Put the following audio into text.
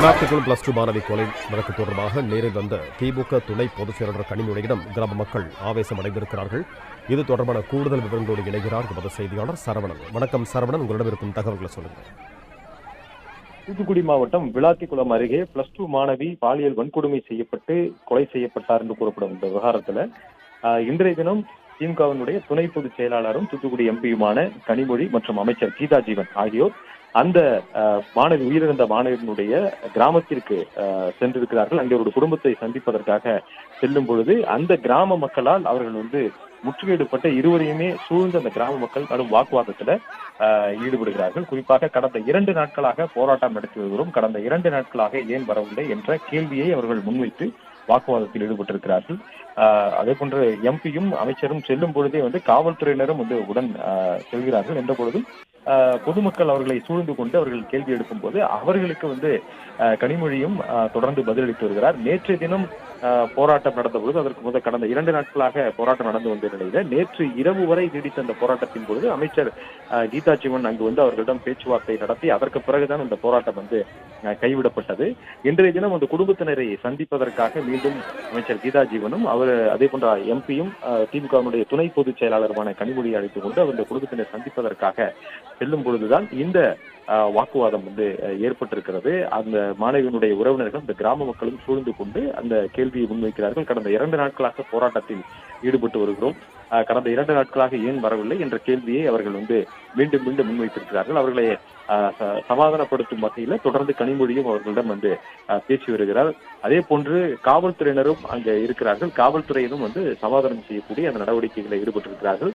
விளாத்திக்குளம் +2 மாணவி கொலை வழக்கு தொடர்பாக நேரில் வந்த திமுக துணை பொதுச் செயலாளர் கனிமொழியிடம் கிராம மக்கள் ஆவேசம் அடைந்திருக்கிறார்கள். இது தொடர்பான கூடுதல் விவரங்களோடு இணைகிறார் நமது செய்தியாளர் சரவணன். வணக்கம் சரவணன், உங்களிடம் இருக்கும் தகவல்களை சொல்லுங்கள். தூத்துக்குடி மாவட்டம் விளாத்திக்குளம் அருகே +2 மாணவி பாலியல் வன்கொடுமை செய்யப்பட்டு கொலை செய்யப்பட்டார் என்று கூறப்படும் இந்த விவகாரத்துல இன்றைய தினம் திமுகவினுடைய துணை பொதுச் செயலாளரும் தூத்துக்குடி எம்பியுமான கனிமொழி மற்றும் அமைச்சர் கீதா ஜீவன் ஆகியோர் அந்த மாணவி உயிரிழந்த மாணவியினுடைய கிராமத்திற்கு சென்றிருக்கிறார்கள். அங்கே ஒரு குடும்பத்தை சந்திப்பதற்காக செல்லும் பொழுது அந்த கிராம மக்களால் அவர்கள் முற்றுகையிடப்பட்ட இருவரையுமே சூழ்ந்த அந்த கிராம மக்கள் கடும் வாக்குவாதத்துல ஈடுபடுகிறார்கள். குறிப்பாக கடந்த 2 நாட்களாக போராட்டம் நடத்தி வருகிறோம், கடந்த 2 நாட்களாக ஏன் வரவில்லை என்ற கேள்வியை அவர்கள் முன்வைத்து வாக்குவாதத்தில் ஈடுபட்டிருக்கிறார்கள். அதே போன்று எம்பியும் அமைச்சரும் செல்லும் பொழுதே காவல்துறையினரும் உடன் செல்கிறார்கள். என்ற பொழுதும் பொதுமக்கள் அவர்களை சூழ்ந்து கொண்டு அவர்கள் கேள்வி எடுக்கும் போது அவர்களுக்கு கனிமொழியும் தொடர்ந்து பதிலளித்து வருகிறார். நேற்றைய தினம் போராட்டம் நடந்த பொழுது அதற்கு கடந்த 2 நாட்களாக போராட்டம் நடந்து வந்த நிலையில நேற்று இரவு வரை நீடித்த அந்த போராட்டத்தின் பொழுது அமைச்சர் கீதா ஜீவன் அங்கு அவர்களிடம் பேச்சுவார்த்தை நடத்தி அதற்கு பிறகுதான் இந்த போராட்டம் கைவிடப்பட்டது. இன்றைய தினம் அந்த குடும்பத்தினரை சந்திப்பதற்காக மீண்டும் அமைச்சர் கீதா ஜீவனும் அவர் அதே போன்ற எம்பியும் திமுகவினுடைய துணை பொதுச் செயலாளருமான கனிமொழியை அழைத்துக் கொண்டு அந்த குடும்பத்தினரை சந்திப்பதற்காக செல்லும் பொழுதுதான் இந்த வாக்குவாதம் ஏற்பட்டிருக்கிறது. அந்த மாணவியினுடைய உறவினர்கள் இந்த கிராம மக்களும் சூழ்ந்து கொண்டு அந்த கேள்வியை முன்வைக்கிறார்கள். கடந்த 2 நாட்களாக போராட்டத்தில் ஈடுபட்டு வருகிறோம், கடந்த 2 நாட்களாக ஏன் வரவில்லை என்ற கேள்வியை அவர்கள் மீண்டும் மீண்டும் முன்வைத்திருக்கிறார்கள். அவர்களை சமாதானப்படுத்தும் வகையில தொடர்ந்து கனிமொழியும் அவர்களிடம் பேசி வருகிறார். அதே போன்று காவல்துறையினரும் அங்க இருக்கிறார்கள். காவல்துறையினரும் சமாதானம் செய்யக்கூடிய அந்த நடவடிக்கைகளில் ஈடுபட்டிருக்கிறார்கள்.